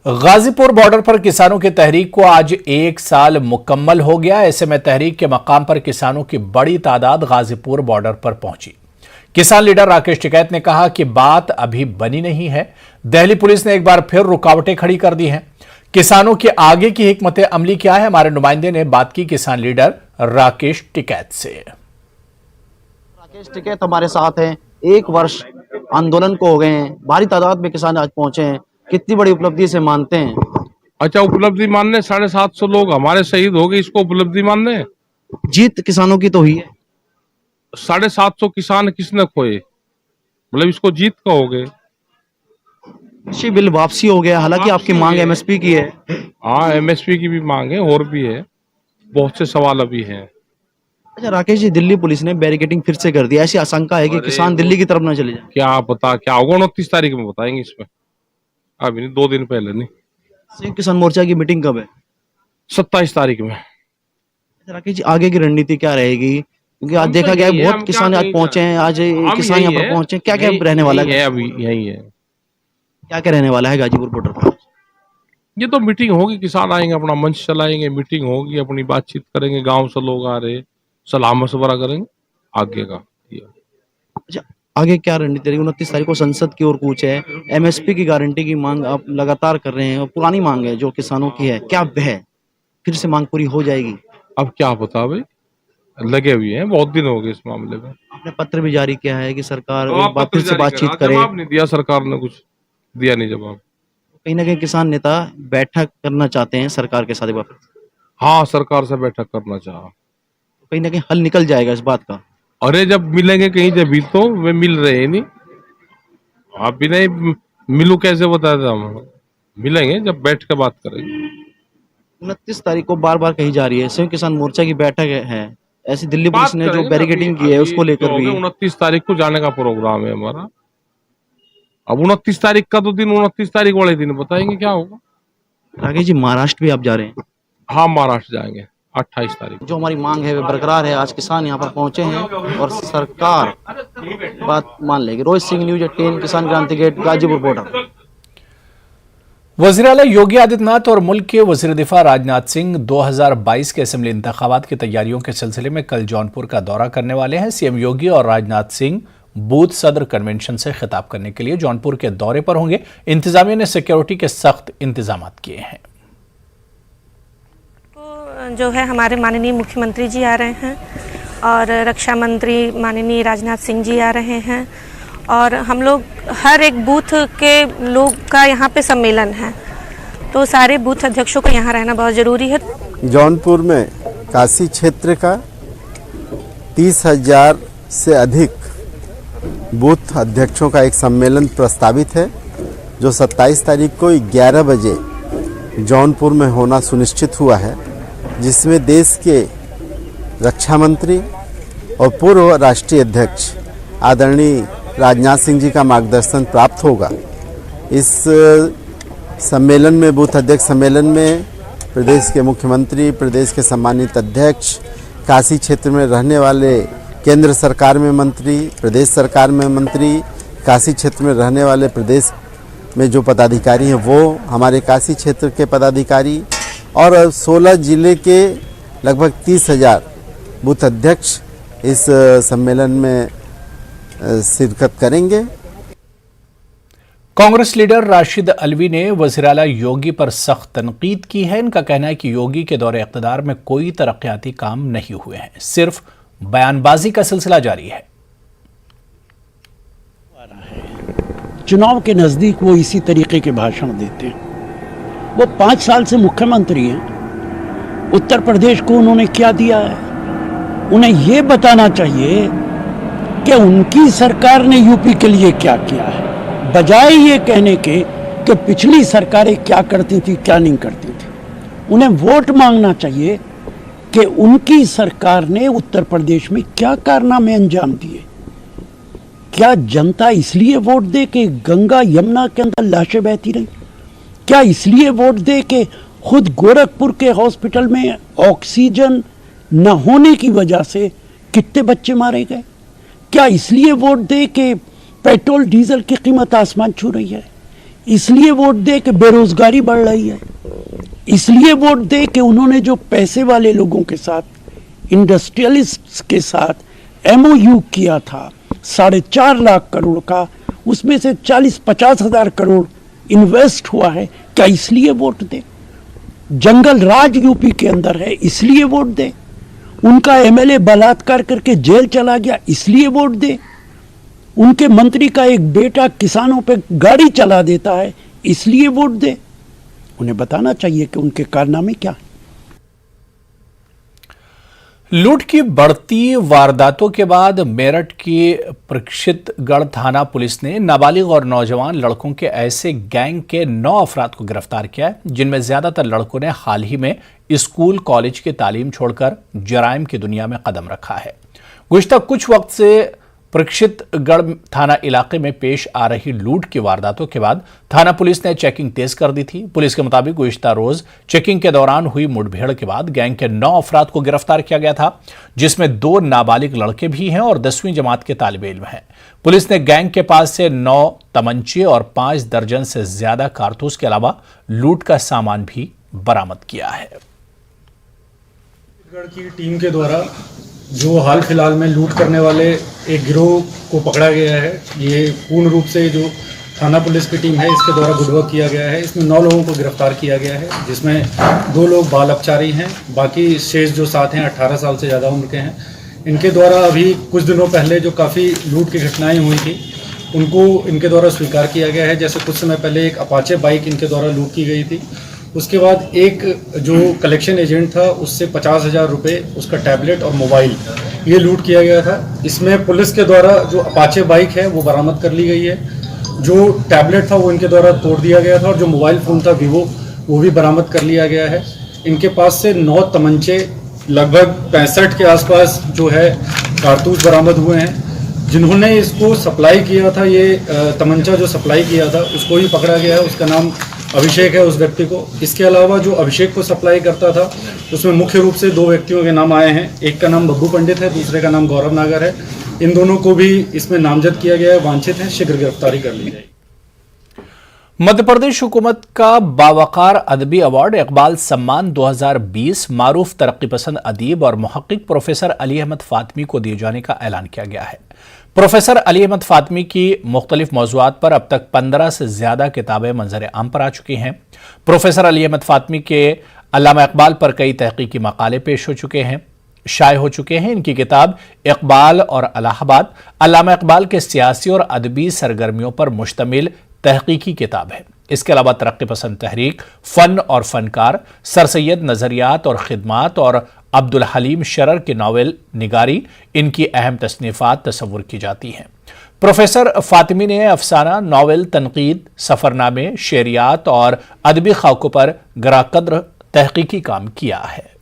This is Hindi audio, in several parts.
गाजीपुर बॉर्डर पर किसानों की तहरीक को आज 1 साल मुकम्मल हो गया। ऐसे में तहरीक के मकाम पर किसानों की बड़ी तादाद गाजीपुर बॉर्डर पर पहुंची। किसान लीडर राकेश टिकैत ने कहा कि बात अभी बनी नहीं है। दिल्ली पुलिस ने एक बार फिर रुकावटें खड़ी कर दी हैं। किसानों के आगे की हिकमत अमली क्या है, हमारे नुमाइंदे ने बात की किसान लीडर राकेश टिकैत से। राकेश टिकैत हमारे साथ हैं। 1 वर्ष आंदोलन को हो गए हैं, भारी तादाद में किसान आज पहुंचे हैं। कितनी बड़ी उपलब्धि से मानते हैं? अच्छा, उपलब्धि मानने 750 लोग हमारे शहीद हो गए, इसको उपलब्धि मानने? जीत किसानों की तो हुई है। 750 किसान किसने खोए, मतलब इसको जीत कहोगे? कृषि बिल वापसी हो गया, हालांकि आपकी मांग एमएसपी की है। हाँ, एमएसपी की भी मांग है और भी है, बहुत से सवाल अभी हैं। अच्छा राकेश जी, दिल्ली पुलिस ने बैरिकेडिंग फिर से कर दी, ऐसी आशंका है कि किसान दिल्ली की तरफ न चले जाए। क्या पता क्या होगा, 29 तारीख में बताएंगे इसमें, अभी नहीं, 2 दिन पहले नहीं। संयुक्त किसान मोर्चा की मीटिंग कब है? 27 तारीख में। राकेश जी, आगे की रणनीति क्या रहेगी? क्योंकि आज देखा गया है बहुत किसान आज पहुंचे हैं, आज किसान यहाँ पर पहुंचे, क्या क्या रहने वाला है? अभी यही है, क्या क्या रहने वाला है गाजीपुर बॉर्डर पर? ये तो मीटिंग होगी, किसान आएंगे, अपना मंच चलाएंगे, मीटिंग होगी, अपनी बातचीत करेंगे, गांव से लोग आ रहे, सलाह मशवरा करेंगे आगे का। अच्छा, आगे क्या रणनीति रहेगी? 29 तारीख को संसद की ओर कूच है, एमएसपी की गारंटी की मांग आप लगातार कर रहे हैं और पुरानी मांग है जो किसानों की है, क्या वह फिर से मांग पूरी हो जाएगी? अब क्या पता भाई, लगे हुए हैं, बहुत दिन हो गए इस मामले में। आपने पत्र भी जारी किया है कि सरकार एक बार फिर से बातचीत करे। जवाब नहीं दिया सरकार ने, कुछ दिया नहीं जवाब। कहीं ना कहीं किसान नेता बैठक करना चाहते हैं सरकार के साथ एक बार। हाँ, सरकार से बैठक करना चाहा, कहीं ना कहीं हल निकल जाएगा इस बात का। अरे जब मिलेंगे कहीं, जब भी तो वे मिल रहे हैं नहीं, आप भी नहीं मिलू कैसे बताते हम, मिलेंगे जब बैठ के बात करेंगे। 29 तारीख को बार बार कही जा रही है, संयुक्त किसान मोर्चा की बैठक है, ऐसी दिल्ली पुलिस ने जो बैरिकेडिंग की है उसको लेकर भी 29 तारीख को जाने का प्रोग्राम है हमारा। अब 29 तारीख का तो दिन, 29 तारीख वाले दिन बताएंगे क्या होगा। राकेश जी, महाराष्ट्र भी आप जा रहे हैं? हाँ, महाराष्ट्र जाएंगे 28 तारीख। जो हमारी मांग है वो बरकरार है। आज किसान यहाँ पर पहुंचे हैं और सरकार बात मान लेगी। रोहित सिंह, न्यूज़ 18, किसान क्रांति गेट, गाजीपुर बॉर्डर। वज़ीर आला योगी आदित्यनाथ और मुल्क के वज़ीर दिफा राजनाथ सिंह 2022 के असेंबली इंतखाबात की तैयारियों के सिलसिले में कल जौनपुर का दौरा करने वाले हैं। सीएम योगी और राजनाथ सिंह बूथ सदर कन्वेंशन से खिताब करने के लिए जौनपुर के दौरे पर होंगे। इंतजामिया ने सिक्योरिटी के सख्त इंतजाम किए हैं। जो है हमारे माननीय मुख्यमंत्री जी आ रहे हैं और रक्षा मंत्री माननीय राजनाथ सिंह जी आ रहे हैं और हम लोग हर एक बूथ के लोग का यहाँ पे सम्मेलन है, तो सारे बूथ अध्यक्षों को यहाँ रहना बहुत ज़रूरी है। जौनपुर में काशी क्षेत्र का 30,000 से अधिक बूथ अध्यक्षों का एक सम्मेलन प्रस्तावित है, जो 27 तारीख को 11 बजे जौनपुर में होना सुनिश्चित हुआ है, जिसमें देश के रक्षा मंत्री और पूर्व राष्ट्रीय अध्यक्ष आदरणीय राजनाथ सिंह जी का मार्गदर्शन प्राप्त होगा। इस सम्मेलन में, बूथ अध्यक्ष सम्मेलन में, प्रदेश के मुख्यमंत्री, प्रदेश के सम्मानित अध्यक्ष, काशी क्षेत्र में रहने वाले केंद्र सरकार में मंत्री, प्रदेश सरकार में मंत्री, काशी क्षेत्र में रहने वाले प्रदेश में जो पदाधिकारी हैं वो हमारे काशी क्षेत्र के पदाधिकारी और 16 जिले के लगभग 30,000 बूथ अध्यक्ष इस सम्मेलन में शिरकत करेंगे। कांग्रेस लीडर राशिद अलवी ने वज़ीर आला योगी पर सख्त तनकीद की है। इनका कहना है कि योगी के दौरे इक़्तिदार में कोई तरक्याती काम नहीं हुए हैं, सिर्फ बयानबाजी का सिलसिला जारी है। चुनाव के नजदीक वो इसी तरीके के भाषण देते हैं। वो 5 साल से मुख्यमंत्री हैं। उत्तर प्रदेश को उन्होंने क्या दिया है? उन्हें ये बताना चाहिए कि उनकी सरकार ने यूपी के लिए क्या किया है, बजाय ये कहने के कि पिछली सरकारें क्या करती थी क्या नहीं करती थी। उन्हें वोट मांगना चाहिए कि उनकी सरकार ने उत्तर प्रदेश में क्या कारनामे अंजाम दिए। क्या जनता इसलिए वोट दे कि गंगा यमुना के अंदर लाशें बहती रही? क्या इसलिए वोट दे कि खुद गोरखपुर के हॉस्पिटल में ऑक्सीजन न होने की वजह से कितने बच्चे मारे गए? क्या इसलिए वोट दे कि पेट्रोल डीजल की कीमत आसमान छू रही है? इसलिए वोट दे कि बेरोजगारी बढ़ रही है, इसलिए वोट दे कि उन्होंने जो पैसे वाले लोगों के साथ, इंडस्ट्रियलिस्ट्स के साथ MOU किया था 4.5 लाख करोड़ का, उसमें से 40-50 हजार करोड़ इन्वेस्ट हुआ है, क्या इसलिए वोट दे? जंगल राज यूपी के अंदर है, इसलिए वोट दे? उनका MLA बलात्कार करके जेल चला गया, इसलिए वोट दे? उनके मंत्री का एक बेटा किसानों पे गाड़ी चला देता है, इसलिए वोट दे? उन्हें बताना चाहिए कि उनके कारनामे क्या हैं। लूट की बढ़ती वारदातों के बाद मेरठ की प्रक्षितगढ़ थाना पुलिस ने नाबालिग और नौजवान लड़कों के ऐसे गैंग के 9 अफराद को गिरफ्तार किया है, जिनमें ज्यादातर लड़कों ने हाल ही में स्कूल कॉलेज की तालीम छोड़कर जराइम की दुनिया में कदम रखा है। गुज़िश्ता कुछ वक्त से प्रक्षितगढ़ थाना इलाके में पेश आ रही लूट की वारदातों के बाद थाना पुलिस ने चेकिंग तेज कर दी थी। पुलिस के मुताबिक गुज़िश्ता रोज चेकिंग के दौरान हुई मुठभेड़ के बाद गैंग के 9 अफराद को गिरफ्तार किया गया था, जिसमें 2 नाबालिग लड़के भी हैं और 10वीं जमात के तालिबे इल्म हैं। पुलिस ने गैंग के पास से 9 तमंचे और 5 दर्जन से ज्यादा कारतूस के अलावा लूट का सामान भी बरामद किया है। की टीम के द्वारा जो हाल फिलहाल में लूट करने वाले एक गिरोह को पकड़ा गया है, ये पूर्ण रूप से जो थाना पुलिस की टीम है इसके द्वारा गुडवर्क किया गया है। इसमें 9 लोगों को गिरफ्तार किया गया है, जिसमें 2 लोग बाल अपचारी हैं, बाकी शेष जो साथ हैं 18 साल से ज़्यादा उम्र के हैं। इनके द्वारा अभी कुछ दिनों पहले जो काफ़ी लूट की घटनाएँ हुई थी उनको इनके द्वारा स्वीकार किया गया है। जैसे कुछ समय पहले एक अपाचे बाइक इनके द्वारा लूट की गई थी, उसके बाद एक जो कलेक्शन एजेंट था उससे 50,000 रुपये, उसका टैबलेट और मोबाइल ये लूट किया गया था। इसमें पुलिस के द्वारा जो अपाचे बाइक है वो बरामद कर ली गई है, जो टैबलेट था वो इनके द्वारा तोड़ दिया गया था और जो मोबाइल फ़ोन था वीवो वो भी बरामद कर लिया गया है। इनके पास से 9 तमंचे, लगभग 65 के आसपास जो है कारतूस बरामद हुए हैं। जिन्होंने इसको सप्लाई किया था, ये तमंचा जो सप्लाई किया था उसको ही पकड़ा गया है, उसका नाम अभिषेक है उस व्यक्ति को। इसके अलावा जो अभिषेक को सप्लाई करता था उसमें मुख्य रूप से 2 व्यक्तियों के नाम आए हैं, एक का नाम बब्बू पंडित है, दूसरे का नाम गौरव नागर है। इन दोनों को भी इसमें नामजद किया गया है, वांछित है, शीघ्र गिरफ्तारी कर ली जाएगी। मध्य प्रदेश हुकूमत का बावकार अदबी अवार्ड इकबाल सम्मान 2020 मारूफ तरक्की पसंद अदीब और मुहक्किक प्रोफेसर अली अहमद फातमी को दिए जाने का ऐलान किया गया है। प्रोफेसर अली अहमद फातमी की मुख्तलिफ मौज़ूआत पर अब तक 15 से ज्यादा किताबें मंजर आम पर आ चुकी हैं। प्रोफेसर अली अहमद फातमी के अल्लामा इकबाल पर कई तहकीकी मकाले पेश हो चुके हैं, शाये हो चुके हैं। इनकी किताब इकबाल और इलाहाबाद अल्लामा इकबाल के सियासी और अदबी सरगर्मियों पर मुश्तमिल तहकीकी किताब है। इसके अलावा तरक्की पसंद तहरीक, फन और फनकार, सर सैयद नजरियात और खिदमात और अब्दुल हलीम शरर की नावल निगारी इनकी अहम तसनीफात तस्वुर की जाती हैं। प्रोफेसर फातिमी ने अफसाना, नावल, तनकीद, सफरनामे, शेरियात और अदबी खाकों पर गराकद्र तहकीकी काम किया है।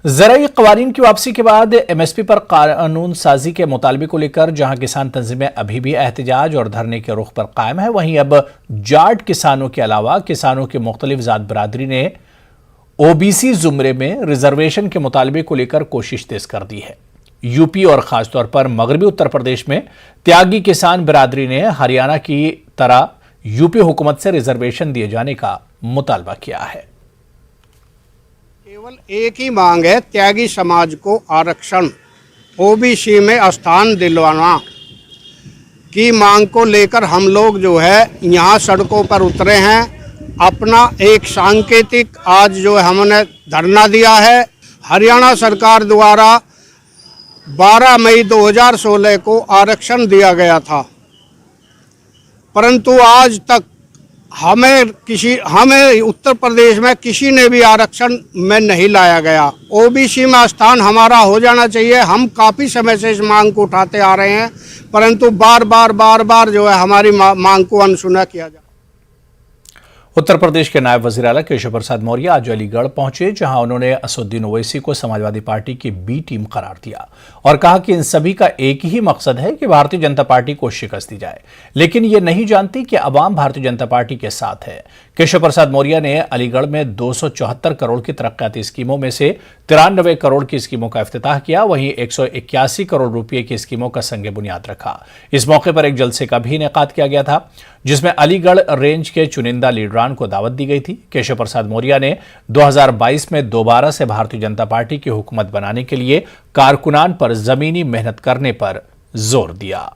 ज़राई क़वानीन की वापसी के बाद MSP पर कानून साजी के मुतालबे को लेकर जहां किसान तंजीमें अभी भी एहतजाज और धरने के रुख पर कायम है, वहीं अब जाट किसानों के अलावा किसानों की मुख्तलिफ ज़ात बरादरी ने OBC जुमरे में रिजर्वेशन के मुतालबे को लेकर कोशिश तेज कर दी है। यूपी और ख़ासतौर पर मगरबी उत्तर प्रदेश में त्यागी किसान बिरादरी ने हरियाणा की तरह यूपी हुकूमत से रिजर्वेशन दिए जाने का मुतालबा किया है। केवल एक ही मांग है, त्यागी समाज को आरक्षण, OBC में स्थान दिलवाना की मांग को लेकर हम लोग जो है यहाँ सड़कों पर उतरे हैं। अपना एक सांकेतिक आज जो हमने धरना दिया है। हरियाणा सरकार द्वारा 12 मई 2016 को आरक्षण दिया गया था, परंतु आज तक हमें उत्तर प्रदेश में किसी ने भी आरक्षण में नहीं लाया गया। OBC में स्थान हमारा हो जाना चाहिए। हम काफ़ी समय से इस मांग को उठाते आ रहे हैं, परंतु बार बार जो है हमारी मांग को अनसुना किया जाए। उत्तर प्रदेश के नायब वजीर आला केशव प्रसाद मौर्य आज अलीगढ़ पहुंचे, जहां उन्होंने असदुद्दीन ओवैसी को समाजवादी पार्टी की बी टीम करार दिया और कहा कि इन सभी का एक ही मकसद है कि भारतीय जनता पार्टी को शिकस्त दी जाए, लेकिन ये नहीं जानती कि अवाम भारतीय जनता पार्टी के साथ है। केशव प्रसाद मौर्य ने अलीगढ़ में 274 करोड़ की तरक्याती स्कीमों में से 93 करोड़ की स्कीमों का इफ्तिताह किया, वहीं 181 करोड़ रुपए की स्कीमों का संग बुनियाद रखा। इस मौके पर एक जलसे का भी इनेकाद किया गया था, जिसमें अलीगढ़ रेंज के चुनिंदा लीडरान को दावत दी गई थी। केशव प्रसाद मौर्य ने 2022 में दोबारा से भारतीय जनता पार्टी की हुकूमत बनाने के लिए कारकुनान पर जमीनी मेहनत करने पर जोर दिया।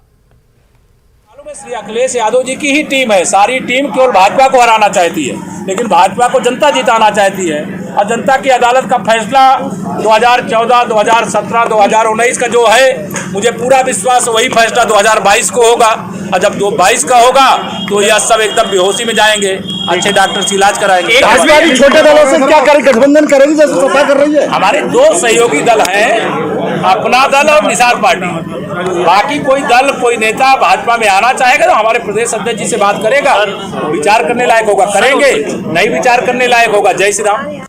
श्री अखिलेश यादव जी की ही टीम है, सारी टीम केवल भाजपा को हराना चाहती है, लेकिन भाजपा को जनता जिताना चाहती है। और जनता की अदालत का फैसला 2014, 2017, 2019 का जो है, मुझे पूरा विश्वास वही फैसला 2022 को होगा। और जब 2022 का होगा तो यह सब एकदम बेहोशी में जाएंगे, अच्छे डॉक्टर से इलाज कराएंगे। छोटे दलों से क्या करे, गठबंधन करेगी जैसे सत्ता कर रही है? हमारे दो सहयोगी दल हैं, अपना दल और निषाद पार्टी। बाकी कोई दल, कोई नेता भाजपा में आना चाहेगा तो हमारे प्रदेश अध्यक्ष जी से बात करेगा, विचार करने लायक होगा करेंगे, नहीं विचार करने लायक होगा। जय श्री राम।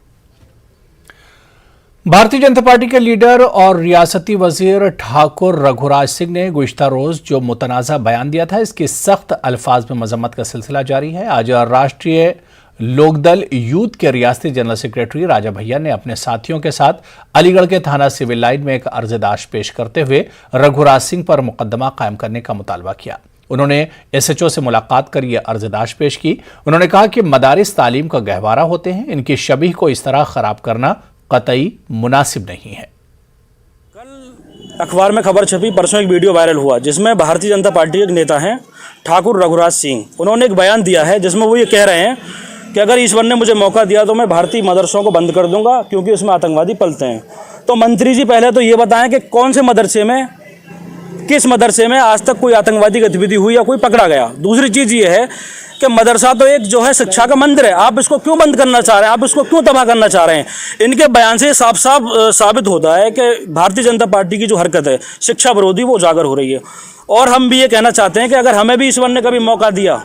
भारतीय जनता पार्टी के लीडर और रियासती वजीर ठाकुर रघुराज सिंह ने गुज़िश्ता रोज जो मुतनाज़ा बयान दिया था, इसकी सख्त अल्फाज में मजम्मत का सिलसिला जारी है। आज राष्ट्रीय लोकदल यूथ के रियासती जनरल सेक्रेटरी राजा भैया ने अपने साथियों के साथ अलीगढ़ के थाना सिविल लाइन में एक अर्जदाश पेश करते हुए रघुराज सिंह पर मुकदमा कायम करने का मुतालबा किया। उन्होंने एसएचओ से मुलाकात कर यह अर्जदाश पेश की। उन्होंने कहा कि मदारिस तालीम का गहवारा होते हैं, इनकी शबीह को इस तरह खराब करना कतई मुनासिब नहीं है। कल अखबार में खबर छपी, परसों एक वीडियो वायरल हुआ जिसमें भारतीय जनता पार्टी के एक नेता हैं ठाकुर रघुराज सिंह, उन्होंने एक बयान दिया है जिसमें वो ये कह रहे हैं कि अगर ईश्वर ने मुझे मौका दिया तो मैं भारतीय मदरसों को बंद कर दूंगा क्योंकि उसमें आतंकवादी पलते हैं। तो मंत्री जी पहले तो ये बताएं कि कौन से मदरसे में, किस मदरसे में आज तक कोई आतंकवादी गतिविधि हुई या कोई पकड़ा गया। दूसरी चीज़ ये है कि मदरसा तो एक जो है शिक्षा का मंदिर है, आप इसको क्यों बंद करना चाह रहे हैं, आप इसको क्यों तबाह करना चाह रहे हैं। इनके बयान से साफ साफ साबित होता है कि भारतीय जनता पार्टी की जो हरकत है शिक्षा विरोधी, वो उजागर हो रही है। और हम भी ये कहना चाहते हैं कि अगर हमें भी ईश्वर ने कभी मौका दिया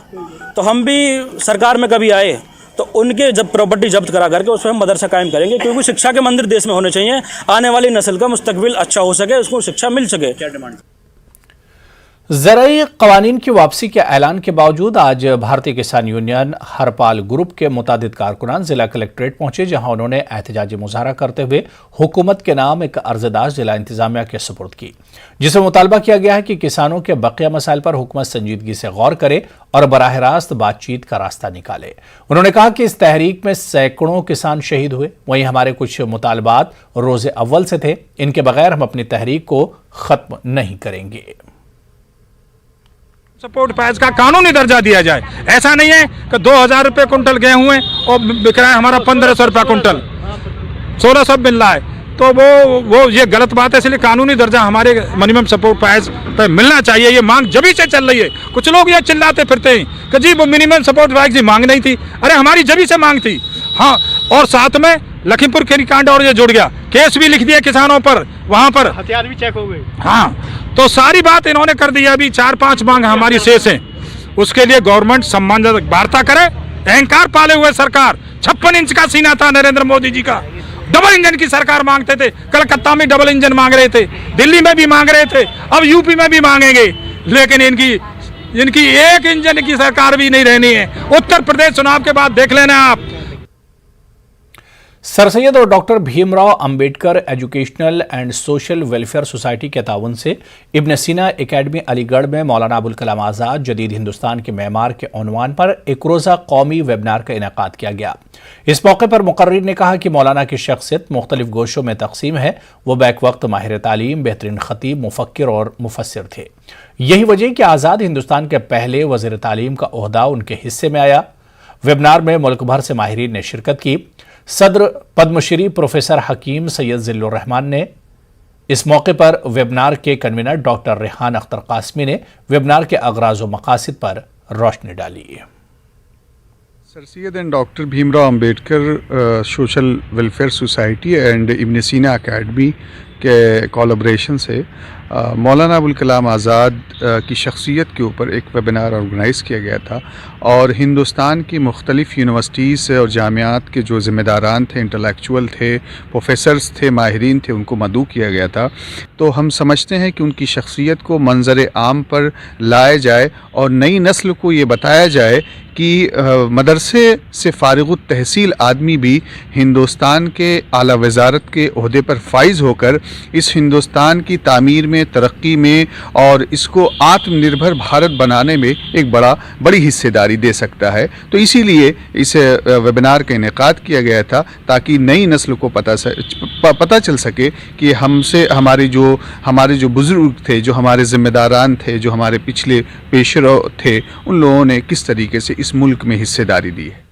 तो हम भी सरकार में कभी आए तो उनके जब प्रॉपर्टी जब्त करा करके उस पर हम मदरसा कायम करेंगे, क्योंकि शिक्षा के मंदिर देश में होने चाहिए, आने वाली नस्ल का मुस्तकबिल अच्छा हो सके, उसको शिक्षा मिल सके। क्या डिमांड? ज़राई क़वानीन की वापसी के ऐलान के बावजूद आज भारतीय किसान यूनियन हरपाल ग्रुप के मुतादिद कारकुनान जिला कलेक्ट्रेट पहुंचे, जहां उन्होंने एहतजाजी मुजाहरा करते हुए हुकूमत के नाम एक अर्जदाश जिला इंतजामिया के सुपुर्द की, जिसमें मुतालबा किया गया है कि किसानों के बकिया मसाइल पर हुकूमत संजीदगी से गौर करे और बराह रास्त बातचीत का रास्ता निकाले। उन्होंने कहा कि इस तहरीक में सैकड़ों किसान शहीद हुए, वहीं हमारे कुछ मुतालबात रोज़े अव्वल से थे, इनके बगैर हम अपनी तहरीक को खत्म नहीं करेंगे। सपोर्ट प्राइस का कानूनी दर्जा दिया जाए। ऐसा नहीं है कि 2000 रुपये कुंटल गेहूं है और बिक रहा है हमारा 1500 रुपया कुंटल, 1600 मिल रहा है, तो वो ये गलत बात है। इसलिए कानूनी दर्जा हमारे मिनिमम सपोर्ट प्राइस पर मिलना चाहिए। ये मांग जभी से चल रही है। कुछ लोग ये चिल्लाते फिरते हैं कि जी वो मिनिमम सपोर्ट प्राइस की मांग नहीं थी। अरे हमारी जभी से मांग थी। हाँ, और साथ में लखीमपुर खीरी कांड और ये जुड़ गया, केस भी लिख दिया किसानों पर, वहां पर हथियार भी चेक हो गए। हाँ, तो सारी बात इन्होंने कर दी। अभी 4-5 मांग हमारी शेष हैं, उसके लिए गवर्नमेंट सम्मानजनक वार्ता करे। अहंकार पाले हुए सरकार, 56 इंच का सीना था नरेंद्र मोदी जी का, डबल इंजन की सरकार मांगते थे। कलकत्ता में डबल इंजन मांग रहे थे, दिल्ली में भी मांग रहे थे, अब यूपी में भी मांगेंगे, लेकिन इनकी एक इंजन की सरकार भी नहीं रहनी है। उत्तर प्रदेश चुनाव के बाद देख लेना आप। सर सैयद और doctor Bhimrao Ambedkar educational and social welfare society के ताउन से इब्न सीना एकेडमी अलीगढ़ में मौलाना अबुल कलाम आज़ाद जदीद हिंदुस्तान के मेमार के उन्वान पर एक रोज़ा कौमी वेबिनार का इनेकाद किया गया। इस मौके पर मुकर्रिर ने कहा कि मौलाना की शख्सियत मुख्तलिफ गोशों में तकसीम है। वो बैक वक्त माहिर तालीम, बेहतरीन खतीब, मुफक्किर और मुफस्सिर थे। यही वजह कि आज़ाद हिंदुस्तान के पहले वज़ीर तालीम का ओहदा उनके हिस्से में आया। वेबिनार में मुल्क भर से माहिरीन ने शिरकत की। सदर पद्मश्री प्रोफेसर हकीम सैयद जिल्लुर रहमान ने इस मौके पर वेबिनार के कन्वीनर डॉक्टर रेहान अख्तर कासमी ने वेबिनार के अगराज व मकासिद पर रोशनी डाली। Sir Syed and doctor Bhimrao Ambedkar social welfare society and Ibn Sina academy के कोलैबोरेशन से मौलाना अबुल कलाम आज़ाद की शख्सियत के ऊपर एक वेबिनार ऑर्गेनाइज़ किया गया था और हिंदुस्तान की मुख्तलिफ़ यूनिवर्सिटीज़ और जामियात के जो ज़िम्मेदारान थे, इंटेलेक्चुअल थे, प्रोफेसर्स थे, माहिरीन थे, उनको मदऊ किया गया था। तो हम समझते हैं कि उनकी शख्सियत को मंजर आम पर लाया जाए और नई नस्ल को ये बताया जाए कि मदरसे से फ़ारिग़ुत तहसील आदमी भी हिंदुस्तान के आला वज़ारत के ओहदे पर फाइज़ होकर इस हिंदुस्तान की तामीर में, तरक्की में और इसको आत्मनिर्भर भारत बनाने में एक बड़ी हिस्सेदारी दे सकता है। तो इसीलिए इस वेबिनार का इनेकाद किया गया था ताकि नई नस्ल को पता चल सके कि हमारे जो बुज़ुर्ग थे, जो हमारे ज़िम्मेदारान थे, जो हमारे पिछले पेशरो थे, उन लोगों ने किस तरीके से इस मुल्क में हिस्सेदारी दी है।